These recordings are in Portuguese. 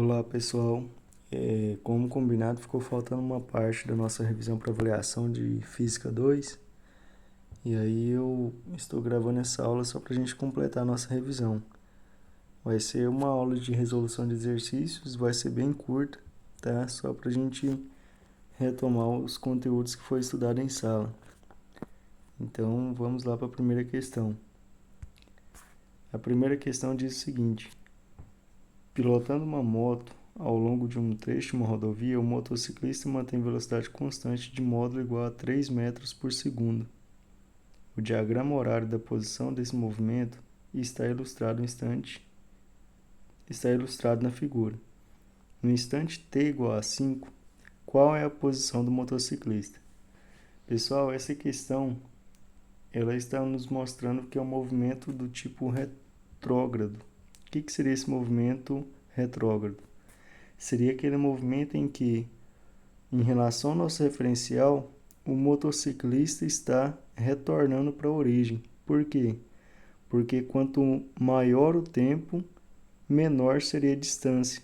Olá pessoal, como combinado ficou faltando uma parte da nossa revisão para avaliação de Física 2 e aí eu estou gravando essa aula só para a gente completar a nossa revisão. Vai ser uma aula de resolução de exercícios, vai ser bem curta, tá? Só para a gente retomar os conteúdos que foi estudado em sala. Então vamos lá para a primeira questão. A primeira questão diz o seguinte: pilotando uma moto ao longo de um trecho de uma rodovia, o motociclista mantém velocidade constante de módulo igual a 3 metros por segundo. O diagrama horário da posição desse movimento está ilustrado na figura. No instante t igual a 5, qual é a posição do motociclista? Pessoal, essa questão ela está nos mostrando que é um movimento do tipo retrógrado. O que seria esse movimento retrógrado? Seria aquele movimento em que, em relação ao nosso referencial, o motociclista está retornando para a origem. Por quê? Porque quanto maior o tempo, menor seria a distância,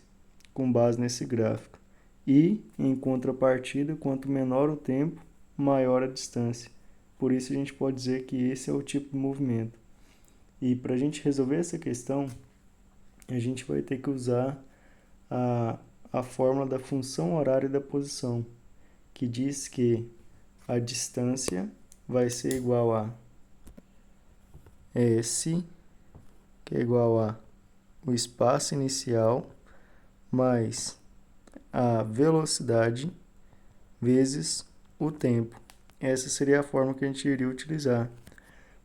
com base nesse gráfico. E, em contrapartida, quanto menor o tempo, maior a distância. Por isso a gente pode dizer que esse é o tipo de movimento. E para a gente resolver essa questão, a gente vai ter que usar a fórmula da função horária da posição, que diz que a distância vai ser igual a S, que é igual a o espaço inicial, mais a velocidade vezes o tempo. Essa seria a forma que a gente iria utilizar.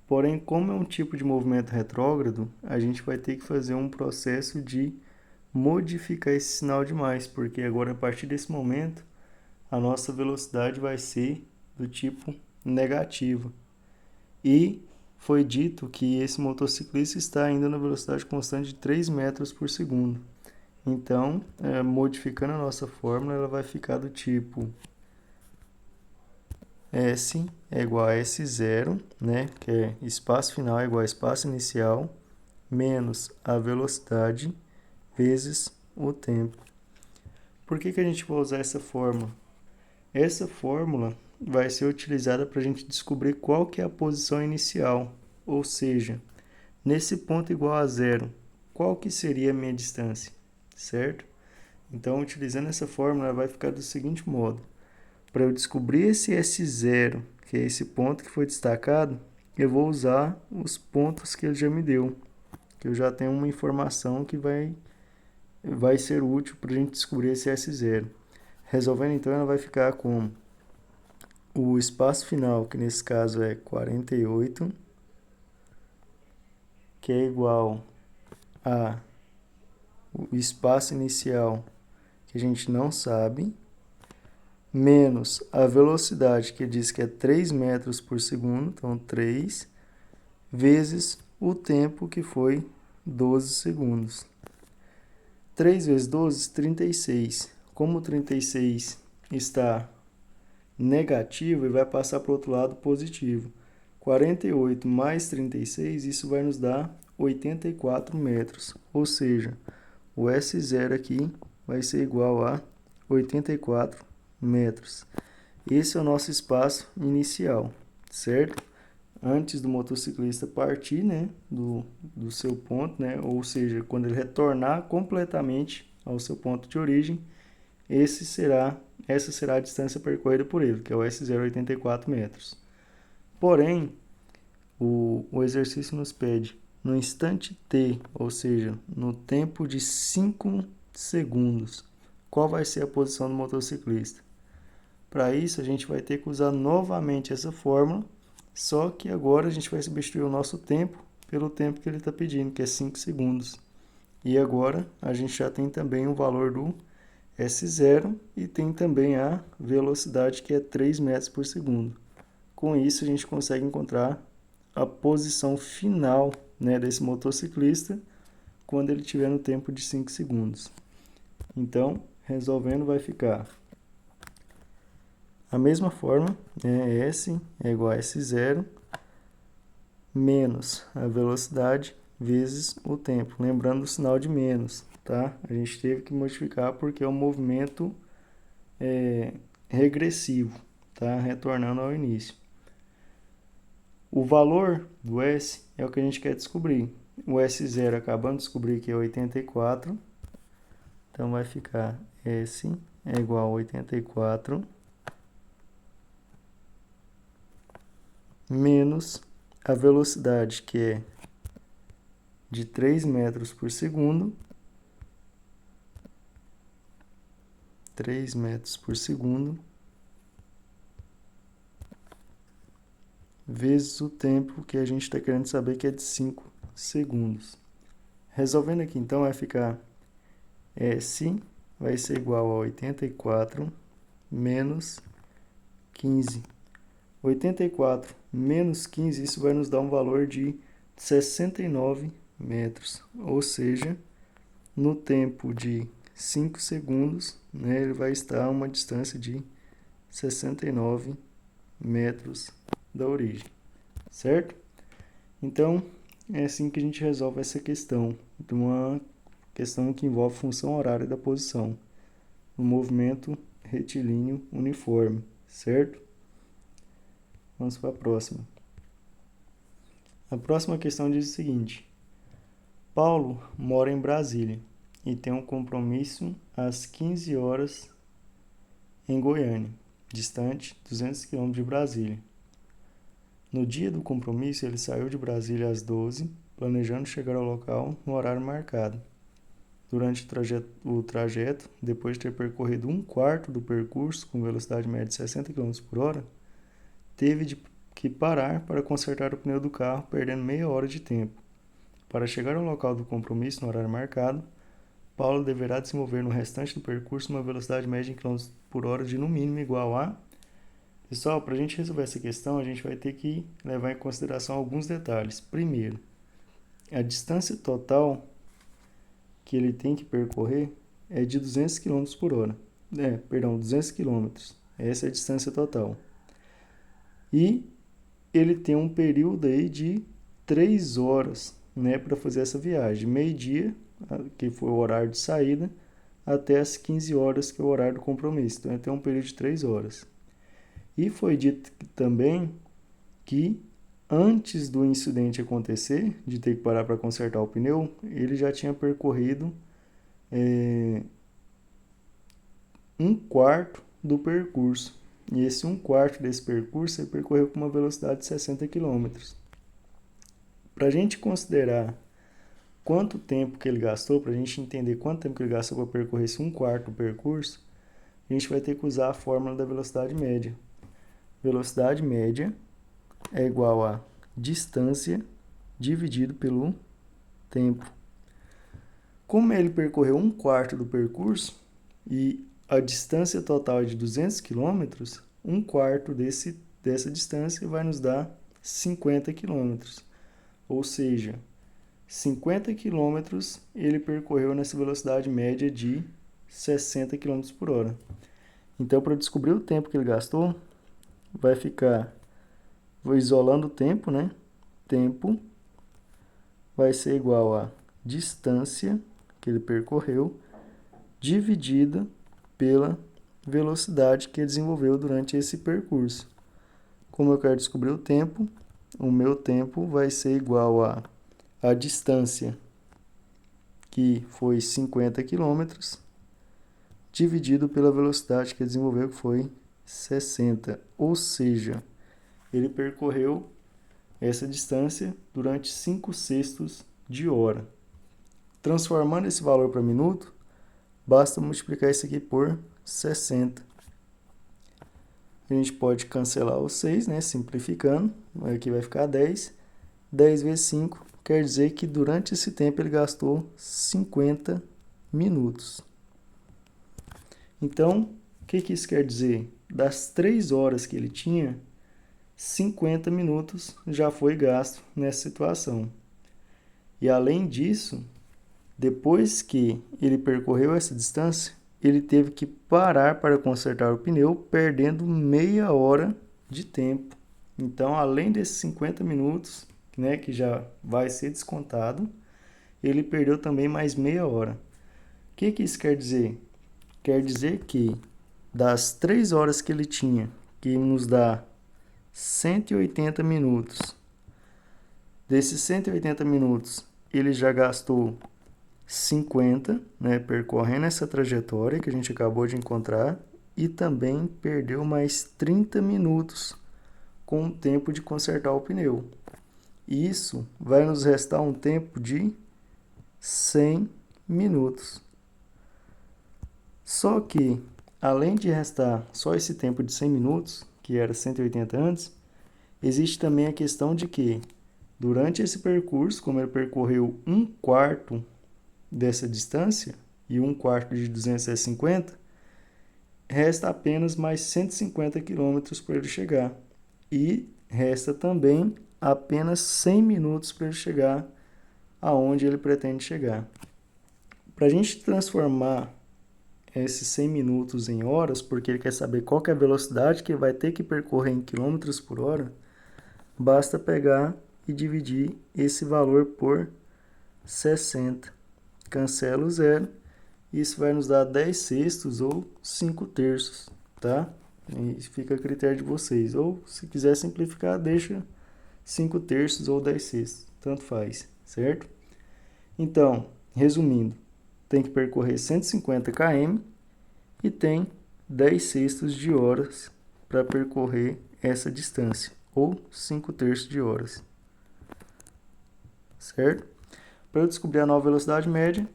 Porém, como é um tipo de movimento retrógrado, a gente vai ter que fazer um processo de modificar esse sinal de mais, porque agora, a partir desse momento, a nossa velocidade vai ser do tipo negativa. E foi dito que esse motociclista está indo na velocidade constante de 3 metros por segundo. Então, modificando a nossa fórmula, ela vai ficar do tipo S é igual a S0, né, que é espaço final é igual a espaço inicial, menos a velocidade vezes o tempo. Por que a gente vai usar essa fórmula? Essa fórmula vai ser utilizada para a gente descobrir qual que é a posição inicial, ou seja, nesse ponto igual a zero, qual que seria a minha distância, certo? Então, utilizando essa fórmula, vai ficar do seguinte modo: para eu descobrir esse S0, que é esse ponto que foi destacado, eu vou usar os pontos que ele já me deu, que eu já tenho uma informação que vai ser útil para a gente descobrir esse S0. Resolvendo, então, ela vai ficar com o espaço final, que nesse caso é 48, que é igual a o espaço inicial, que a gente não sabe, menos a velocidade, que diz que é 3 metros por segundo, então 3, vezes o tempo, que foi 12 segundos. 3 vezes 12, 36. Como 36 está negativo, e vai passar para o outro lado positivo. 48 mais 36, isso vai nos dar 84 metros. Ou seja, o S0 aqui vai ser igual a 84 metros. Esse é o nosso espaço inicial, certo? Antes do motociclista partir, né, do seu ponto, né, ou seja, quando ele retornar completamente ao seu ponto de origem, essa será a distância percorrida por ele, que é o S0, 84 metros. Porém, o exercício nos pede, no instante t, ou seja, no tempo de 5 segundos, qual vai ser a posição do motociclista? Para isso, a gente vai ter que usar novamente essa fórmula, só que agora a gente vai substituir o nosso tempo pelo tempo que ele está pedindo, que é 5 segundos. E agora a gente já tem também o valor do S0 e tem também a velocidade, que é 3 metros por segundo. Com isso, a gente consegue encontrar a posição final, né, desse motociclista quando ele estiver no tempo de 5 segundos. Então, resolvendo, vai ficar a mesma forma, né, S é igual a S0 menos a velocidade vezes o tempo. Lembrando o sinal de menos, tá? A gente teve que modificar porque é um movimento regressivo, tá? Retornando ao início. O valor do S é o que a gente quer descobrir. O S0 acabamos de descobrir que é 84. Então vai ficar S é igual a 84 menos a velocidade, que é de 3 metros por segundo. 3 metros por segundo vezes o tempo que a gente está querendo saber, que é de 5 segundos. Resolvendo aqui, então, vai ficar S vai ser igual a 84 menos 15. 84 menos 15, isso vai nos dar um valor de 69 metros. Ou seja, no tempo de 5 segundos, né, ele vai estar a uma distância de 69 metros da origem, certo? Então, é assim que a gente resolve essa questão, de uma questão que envolve função horária da posição, no movimento retilíneo uniforme, certo? Vamos para a próxima. A próxima questão diz o seguinte: Paulo mora em Brasília e tem um compromisso às 15 horas em Goiânia, distante 200 km de Brasília. No dia do compromisso, ele saiu de Brasília às 12, planejando chegar ao local no horário marcado. Durante o trajeto, depois de ter percorrido um quarto do percurso com velocidade média de 60 km por hora, teve que parar para consertar o pneu do carro, perdendo meia hora de tempo. Para chegar ao local do compromisso no horário marcado, Paulo deverá desenvolver no restante do percurso uma velocidade média em km por hora de no mínimo igual a... Pessoal, para a gente resolver essa questão, a gente vai ter que levar em consideração alguns detalhes. Primeiro, a distância total que ele tem que percorrer é de 200 km por hora. 200 km. Essa é a distância total. E ele tem um período aí de 3 horas, né, para fazer essa viagem. Meio-dia, que foi o horário de saída, até as 15 horas, que é o horário do compromisso. Então, ele tem um período de 3 horas. E foi dito também que antes do incidente acontecer, de ter que parar para consertar o pneu, ele já tinha percorrido um quarto do percurso. E esse um quarto desse percurso ele percorreu com uma velocidade de 60 km. Para a gente considerar quanto tempo que ele gastou, para a gente entender quanto tempo que ele gastou para percorrer esse um quarto do percurso, a gente vai ter que usar a fórmula da velocidade média. Velocidade média é igual a distância dividido pelo tempo. Como ele percorreu um quarto do percurso e a distância total é de 200 km, um quarto dessa distância vai nos dar 50 km. Ou seja, 50 km ele percorreu nessa velocidade média de 60 km por hora. Então, para descobrir o tempo que ele gastou, vou isolando o tempo, né? Tempo vai ser igual a distância que ele percorreu dividida pela velocidade que ele desenvolveu durante esse percurso. Como eu quero descobrir o tempo, o meu tempo vai ser igual a distância, que foi 50 km, dividido pela velocidade que ele desenvolveu, que foi 60. Ou seja, ele percorreu essa distância durante 5/6 de hora. Transformando esse valor para minuto, basta multiplicar isso aqui por 60. A gente pode cancelar o 6, né, simplificando. Aqui vai ficar 10. 10 vezes 5 quer dizer que durante esse tempo ele gastou 50 minutos. Então, o que isso quer dizer? Das 3 horas que ele tinha, 50 minutos já foi gasto nessa situação. E além disso, depois que ele percorreu essa distância, ele teve que parar para consertar o pneu, perdendo meia hora de tempo. Então, além desses 50 minutos, né, que já vai ser descontado, ele perdeu também mais meia hora. que isso quer dizer? Quer dizer que das 3 horas que ele tinha, que nos dá 180 minutos, desses 180 minutos, ele já gastou 50, né, percorrendo essa trajetória que a gente acabou de encontrar, e também perdeu mais 30 minutos com o tempo de consertar o pneu. Isso vai nos restar um tempo de 100 minutos. Só que, além de restar só esse tempo de 100 minutos, que era 180 antes, existe também a questão de que, durante esse percurso, como ele percorreu 1/4 dessa distância, e 1/4 de 250, resta apenas mais 150 km para ele chegar. E resta também apenas 100 minutos para ele chegar aonde ele pretende chegar. Para a gente transformar esses 100 minutos em horas, porque ele quer saber qual que é a velocidade que ele vai ter que percorrer em quilômetros por hora, basta pegar e dividir esse valor por 60. Cancela o zero. Isso vai nos dar 10 sextos ou 5 terços, tá? E fica a critério de vocês. Ou, se quiser simplificar, deixa 5 terços ou 10 sextos. Tanto faz, certo? Então, resumindo, tem que percorrer 150 km e tem 10 sextos de horas para percorrer essa distância, ou 5 terços de horas, certo? Para eu descobrir a nova velocidade média,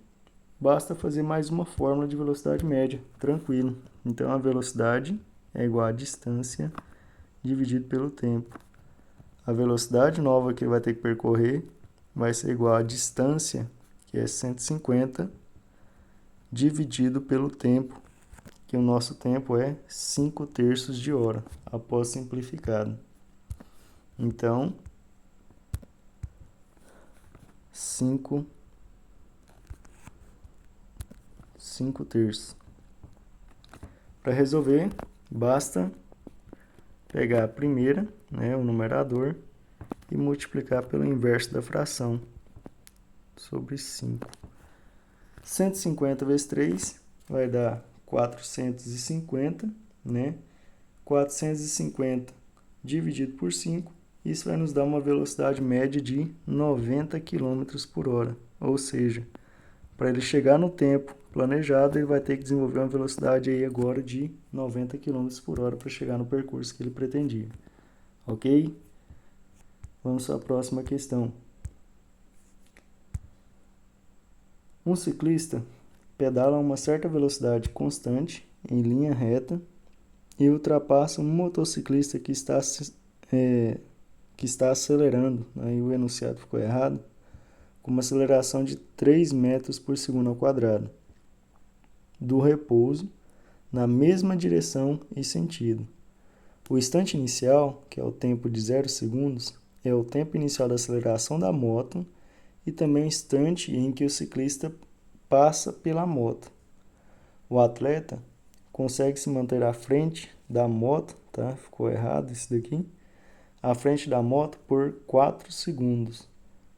basta fazer mais uma fórmula de velocidade média, tranquilo. Então, a velocidade é igual a distância dividido pelo tempo. A velocidade nova que ele vai ter que percorrer vai ser igual a distância, que é 150, dividido pelo tempo, que o nosso tempo é 5 terços de hora, após simplificado. Então, 5 terços. Para resolver, basta pegar a primeira, né, o numerador, e multiplicar pelo inverso da fração, sobre 5. 150 vezes 3 vai dar 450, né? 450 dividido por 5, isso vai nos dar uma velocidade média de 90 km por hora. Ou seja, para ele chegar no tempo planejado, ele vai ter que desenvolver uma velocidade aí agora de 90 km por hora para chegar no percurso que ele pretendia. Ok? Vamos à próxima questão. Um ciclista pedala a uma certa velocidade constante, em linha reta, e ultrapassa um motociclista que está acelerando, aí o enunciado ficou errado, com uma aceleração de 3 metros por segundo ao quadrado, do repouso, na mesma direção e sentido. O instante inicial, que é o tempo de 0 segundos, é o tempo inicial da aceleração da moto e também o instante em que o ciclista passa pela moto. O atleta consegue se manter à frente da moto, tá? Ficou errado isso daqui. À frente da moto por 4 segundos.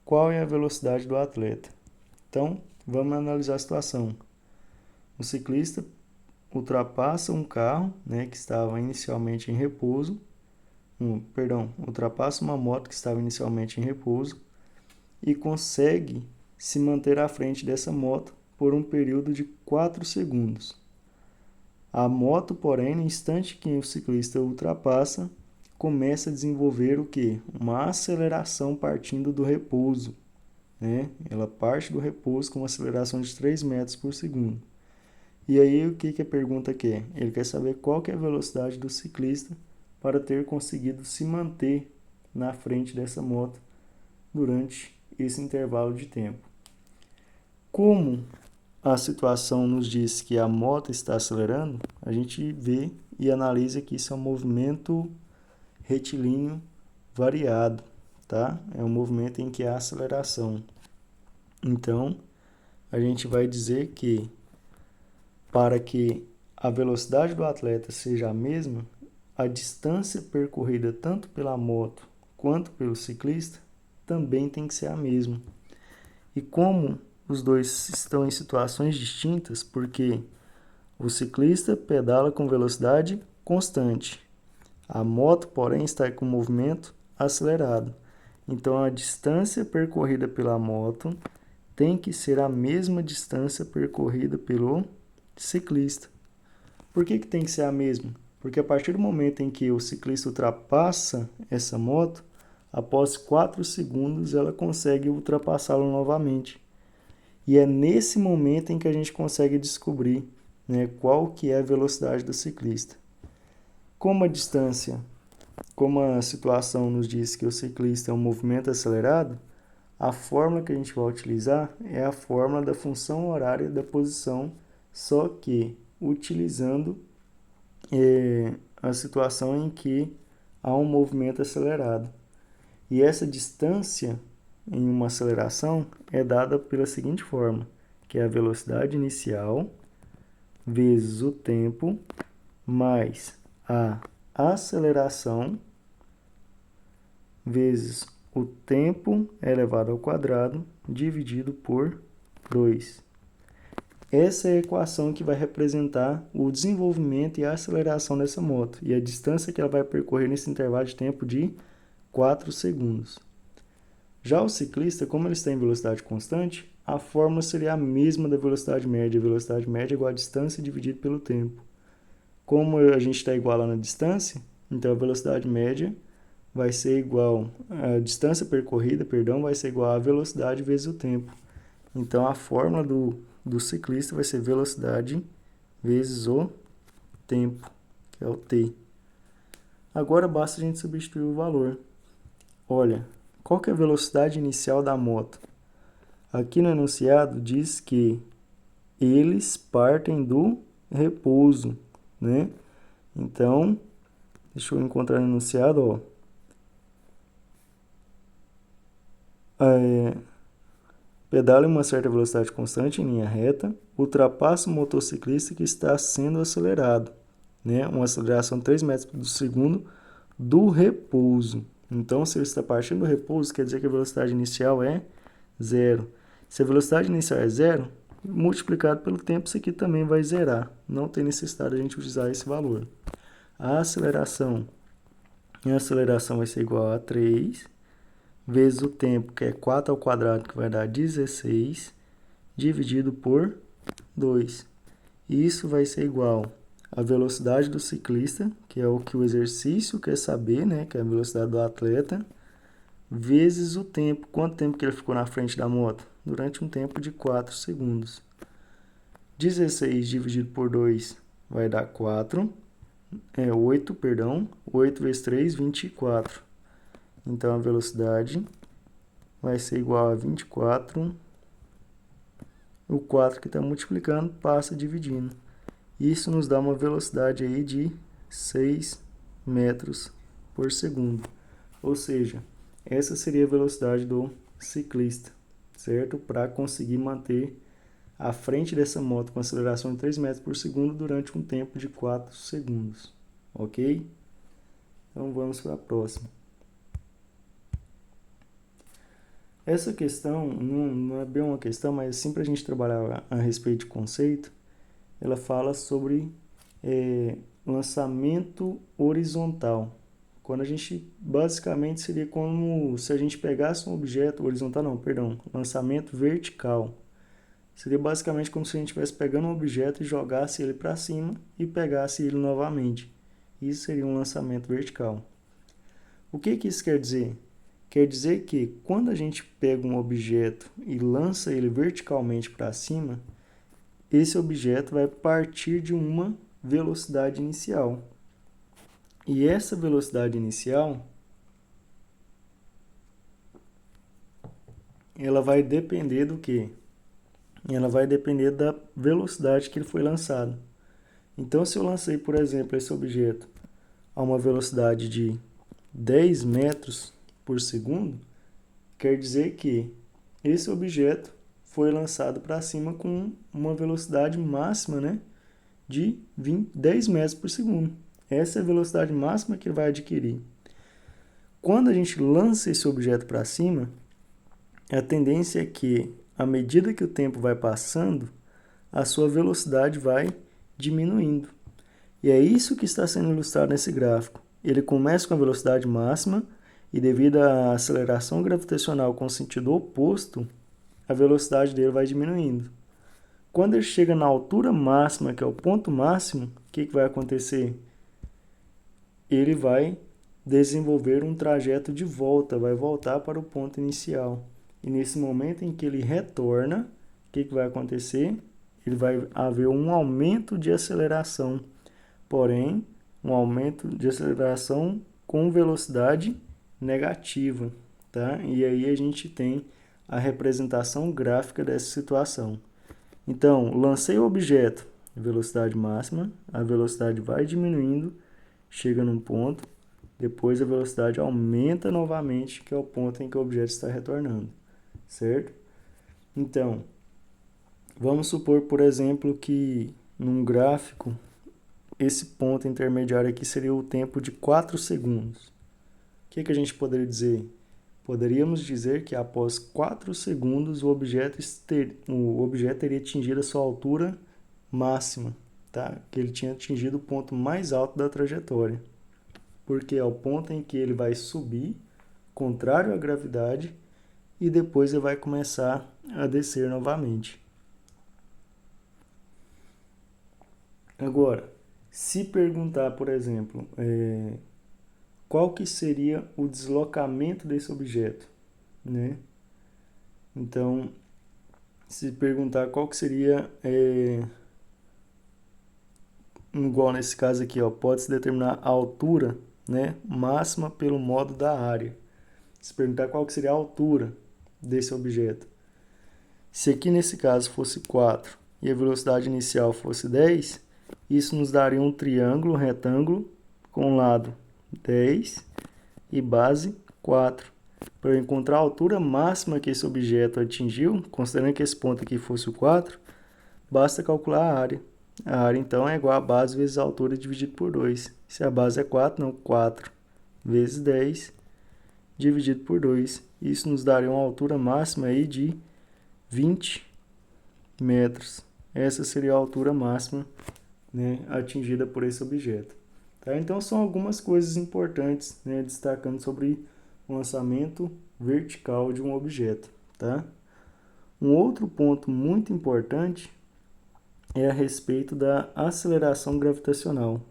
Qual é a velocidade do atleta? Então, vamos analisar a situação. O ciclista ultrapassa um carro, né, que estava inicialmente em repouso. Ultrapassa uma moto que estava inicialmente em repouso e consegue se manter à frente dessa moto por um período de 4 segundos. A moto, porém, no instante que o ciclista ultrapassa, começa a desenvolver o quê? Uma aceleração partindo do repouso, né? Ela parte do repouso com uma aceleração de 3 metros por segundo. E aí, o que a pergunta quer? Ele quer saber qual que é a velocidade do ciclista para ter conseguido se manter na frente dessa moto durante esse intervalo de tempo. Como a situação nos diz que a moto está acelerando, a gente vê e analisa que isso é um movimento retilíneo variado, tá? É um movimento em que há aceleração. Então, a gente vai dizer que para que a velocidade do atleta seja a mesma, a distância percorrida tanto pela moto quanto pelo ciclista também tem que ser a mesma. E como os dois estão em situações distintas porque o ciclista pedala com velocidade constante. A moto, porém, está com movimento acelerado. Então, a distância percorrida pela moto tem que ser a mesma distância percorrida pelo ciclista. Por que tem que ser a mesma? Porque a partir do momento em que o ciclista ultrapassa essa moto, após 4 segundos ela consegue ultrapassá-lo novamente. E é nesse momento em que a gente consegue descobrir, né, qual que é a velocidade do ciclista. Como a situação nos diz que o ciclista é um movimento acelerado, a fórmula que a gente vai utilizar é a fórmula da função horária da posição, só que utilizando a situação em que há um movimento acelerado. E essa distância em uma aceleração é dada pela seguinte forma, que é a velocidade inicial vezes o tempo mais a aceleração vezes o tempo elevado ao quadrado dividido por 2. Essa é a equação que vai representar o desenvolvimento e a aceleração dessa moto e a distância que ela vai percorrer nesse intervalo de tempo de 4 segundos. Já o ciclista, como ele está em velocidade constante, a fórmula seria a mesma da velocidade média. A velocidade média é igual a distância dividido pelo tempo. Como a gente está igual lá na distância, então a velocidade média vai ser igual, a distância percorrida, vai ser igual à velocidade vezes o tempo. Então, a fórmula do ciclista vai ser velocidade vezes o tempo, que é o t. Agora, basta a gente substituir o valor. Olha, qual que é a velocidade inicial da moto? Aqui no enunciado diz que eles partem do repouso, né? Então, deixa eu encontrar no enunciado, ó. Pedala em uma certa velocidade constante em linha reta, ultrapassa o motociclista que está sendo acelerado, né? Uma aceleração de 3 metros por segundo do repouso. Então, se ele está partindo do repouso, quer dizer que a velocidade inicial é 0. Se a velocidade inicial é 0, multiplicado pelo tempo, isso aqui também vai zerar. Não tem necessidade de a gente utilizar esse valor. A aceleração vai ser igual a 3 vezes o tempo, que é 4 ao quadrado, que vai dar 16, dividido por 2. Isso vai ser igual à velocidade do ciclista, que é o que o exercício quer saber, né? Que é a velocidade do atleta, vezes o tempo. Quanto tempo que ele ficou na frente da moto? Durante um tempo de 4 segundos. 16 dividido por 2 vai dar 8, 8 vezes 3, 24. Então, a velocidade vai ser igual a 24. O 4 que está multiplicando passa dividindo. Isso nos dá uma velocidade aí de 6 metros por segundo. Ou seja, essa seria a velocidade do ciclista, certo? Para conseguir manter à frente dessa moto com aceleração de 3 metros por segundo durante um tempo de 4 segundos. Ok? Então, vamos para a próxima. Essa questão não é bem uma questão, mas sim para a gente trabalhar a respeito de conceito, ela fala sobre lançamento horizontal. Quando a gente, basicamente, seria como se a gente pegasse um objeto, lançamento vertical. Seria basicamente como se a gente estivesse pegando um objeto e jogasse ele para cima e pegasse ele novamente. Isso seria um lançamento vertical. O que isso quer dizer? Quer dizer que quando a gente pega um objeto e lança ele verticalmente para cima, esse objeto vai partir de uma velocidade inicial. E essa velocidade inicial, ela vai depender do quê? Ela vai depender da velocidade que ele foi lançado. Então, se eu lancei, por exemplo, esse objeto a uma velocidade de 10 metros por segundo, quer dizer que esse objeto foi lançado para cima com uma velocidade máxima, né, de 10 metros por segundo. Essa é a velocidade máxima que ele vai adquirir. Quando a gente lança esse objeto para cima, a tendência é que à medida que o tempo vai passando, a sua velocidade vai diminuindo. E é isso que está sendo ilustrado nesse gráfico. Ele começa com a velocidade máxima e devido à aceleração gravitacional com sentido oposto, a velocidade dele vai diminuindo. Quando ele chega na altura máxima, que é o ponto máximo, o que vai acontecer? Ele vai desenvolver um trajeto de volta, vai voltar para o ponto inicial. E nesse momento em que ele retorna, o que vai acontecer? Ele vai haver um aumento de aceleração, porém, um aumento de aceleração com velocidade negativa, tá? E aí a gente tem a representação gráfica dessa situação. Então, lancei o objeto, velocidade máxima, a velocidade vai diminuindo, chega num ponto, depois a velocidade aumenta novamente, que é o ponto em que o objeto está retornando, certo? Então, vamos supor, por exemplo, que num gráfico, esse ponto intermediário aqui seria o tempo de 4 segundos. O que a gente poderia dizer? Poderíamos dizer que após 4 segundos o objeto teria atingido a sua altura máxima, tá? Que ele tinha atingido o ponto mais alto da trajetória. Porque é o ponto em que ele vai subir, contrário à gravidade, e depois ele vai começar a descer novamente. Agora, se perguntar, por exemplo, qual que seria o deslocamento desse objeto, né? Então, se perguntar qual que seria, igual nesse caso aqui, ó, pode-se determinar a altura, né, máxima pelo modo da área. Se perguntar qual que seria a altura desse objeto. Se aqui nesse caso fosse 4 e a velocidade inicial fosse 10, isso nos daria um triângulo retângulo com lado 10 e base 4. Para eu encontrar a altura máxima que esse objeto atingiu, considerando que esse ponto aqui fosse o 4, basta calcular a área. A área, então, é igual a base vezes a altura dividido por 2. Se a base é 4, não, 4 vezes 10 dividido por 2. Isso nos daria uma altura máxima aí de 20 metros. Essa seria a altura máxima, né, atingida por esse objeto. Tá? Então, são algumas coisas importantes, né, destacando sobre o lançamento vertical de um objeto. Tá? Um outro ponto muito importante é a respeito da aceleração gravitacional.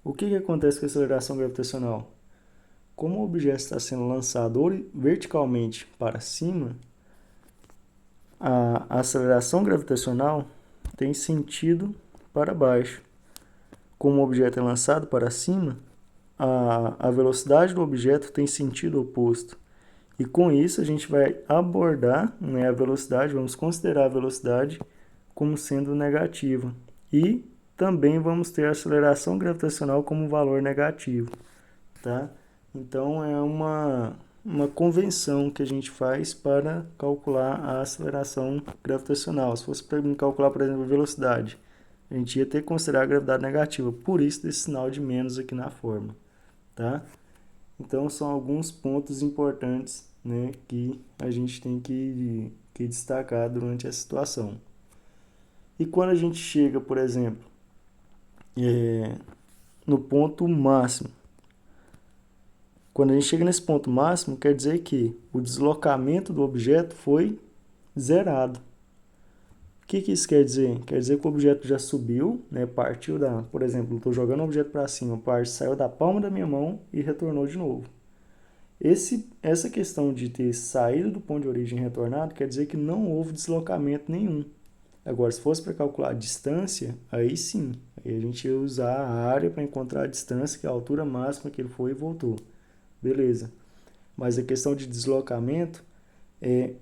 O que acontece com a aceleração gravitacional? Como o objeto está sendo lançado verticalmente para cima, a aceleração gravitacional tem sentido para baixo. Como o objeto é lançado para cima, a velocidade do objeto tem sentido oposto. E com isso a gente vai abordar, né, a velocidade, vamos considerar a velocidade como sendo negativa. E também vamos ter a aceleração gravitacional como valor negativo. Tá? Então é uma convenção que a gente faz para calcular a aceleração gravitacional. Se fosse para calcular, por exemplo, a velocidade, a gente ia ter que considerar a gravidade negativa. Por isso, desse sinal de menos aqui na fórmula. Tá? Então, são alguns pontos importantes, né, que a gente tem que destacar durante essa situação. E quando a gente chega, por exemplo, no ponto máximo, quando a gente chega nesse ponto máximo, quer dizer que o deslocamento do objeto foi zerado. O que isso quer dizer? Quer dizer que o objeto já subiu, né, partiu por exemplo, estou jogando o objeto para cima, saiu da palma da minha mão e retornou de novo. Essa questão de ter saído do ponto de origem e retornado quer dizer que não houve deslocamento nenhum. Agora, se fosse para calcular a distância, aí sim, aí a gente ia usar a área para encontrar a distância, que é a altura máxima que ele foi e voltou. Beleza. Mas a questão de deslocamento é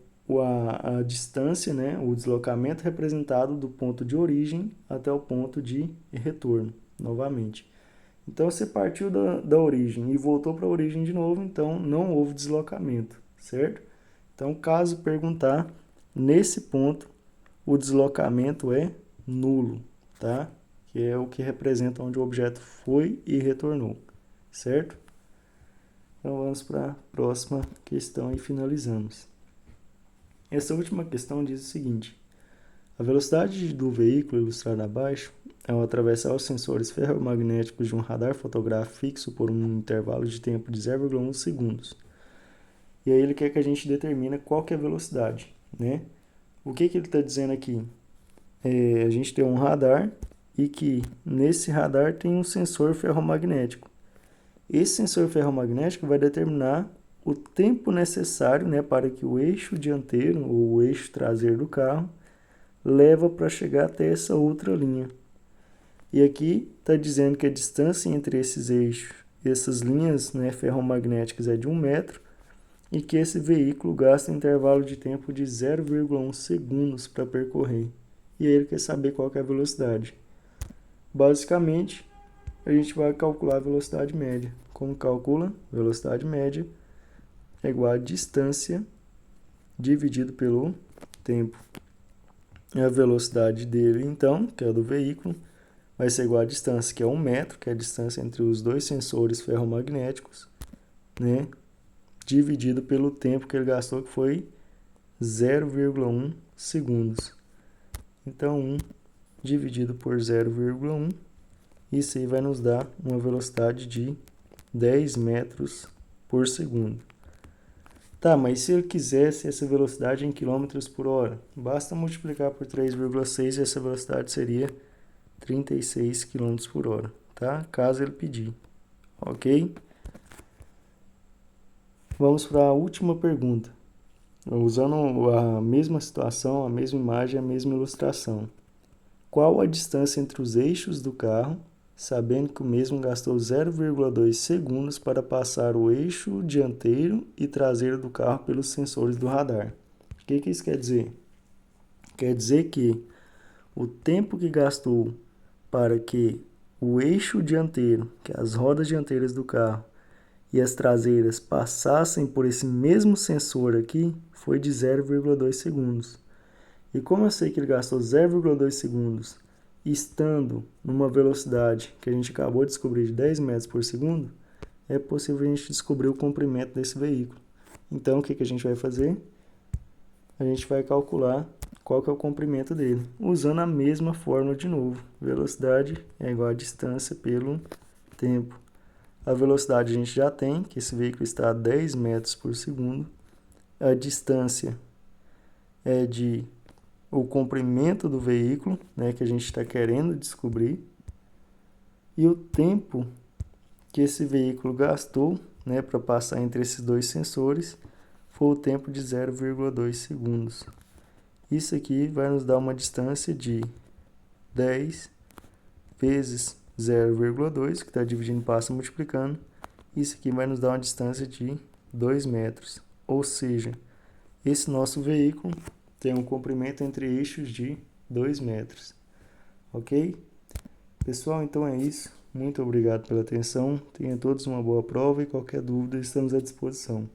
a distância, né, o deslocamento representado do ponto de origem até o ponto de retorno, novamente. Então, você partiu da origem e voltou para a origem de novo, então não houve deslocamento, certo? Então, caso perguntar, nesse ponto, o deslocamento é nulo, tá? Que é o que representa onde o objeto foi e retornou, certo? Então, vamos para a próxima questão e finalizamos. Essa última questão diz o seguinte: a velocidade do veículo ilustrado abaixo, ao atravessar os sensores ferromagnéticos de um radar fotográfico fixo por um intervalo de tempo de 0,1 segundos. E aí ele quer que a gente determine qual que é a velocidade, né? O que ele está dizendo aqui? A gente tem um radar e que nesse radar tem um sensor ferromagnético. Esse sensor ferromagnético vai determinar o tempo necessário, né, para que o eixo dianteiro ou o eixo traseiro do carro leva para chegar até essa outra linha. E aqui está dizendo que a distância entre esses eixos, essas linhas, né, ferromagnéticas é de 1 metro e que esse veículo gasta um intervalo de tempo de 0,1 segundos para percorrer. E aí ele quer saber qual que é a velocidade. Basicamente, a gente vai calcular a velocidade média. Como calcula? Velocidade média é igual a distância dividido pelo tempo. A velocidade dele, então, que é a do veículo, vai ser igual a distância, que é 1 metro, que é a distância entre os dois sensores ferromagnéticos, né? Dividido pelo tempo que ele gastou, que foi 0,1 segundos. Então, 1 dividido por 0,1, isso aí vai nos dar uma velocidade de 10 metros por segundo. Tá, mas se eu quisesse essa velocidade em quilômetros por hora, basta multiplicar por 3,6 e essa velocidade seria 36 km por hora, tá? Caso ele pedir, ok? Vamos para a última pergunta. Usando a mesma situação, a mesma imagem, a mesma ilustração. Qual a distância entre os eixos do carro, sabendo que o mesmo gastou 0,2 segundos para passar o eixo dianteiro e traseiro do carro pelos sensores do radar? O que isso quer dizer? Quer dizer que o tempo que gastou para que o eixo dianteiro, que é as rodas dianteiras do carro, e as traseiras passassem por esse mesmo sensor aqui, foi de 0,2 segundos. E como eu sei que ele gastou 0,2 segundos estando numa velocidade que a gente acabou de descobrir de 10 metros por segundo, é possível a gente descobrir o comprimento desse veículo. Então, o que a gente vai fazer? A gente vai calcular qual que é o comprimento dele, usando a mesma fórmula de novo. Velocidade é igual a distância pelo tempo. A velocidade a gente já tem, que esse veículo está a 10 metros por segundo. A distância é de o comprimento do veículo, né, que a gente está querendo descobrir. E o tempo que esse veículo gastou, né, para passar entre esses dois sensores foi o tempo de 0,2 segundos. Isso aqui vai nos dar uma distância de 10 vezes 0,2, que está dividindo, passa multiplicando. Isso aqui vai nos dar uma distância de 2 metros. Ou seja, esse nosso veículo tem um comprimento entre eixos de 2 metros. Ok? Pessoal, então é isso. Muito obrigado pela atenção. Tenham todos uma boa prova e qualquer dúvida estamos à disposição.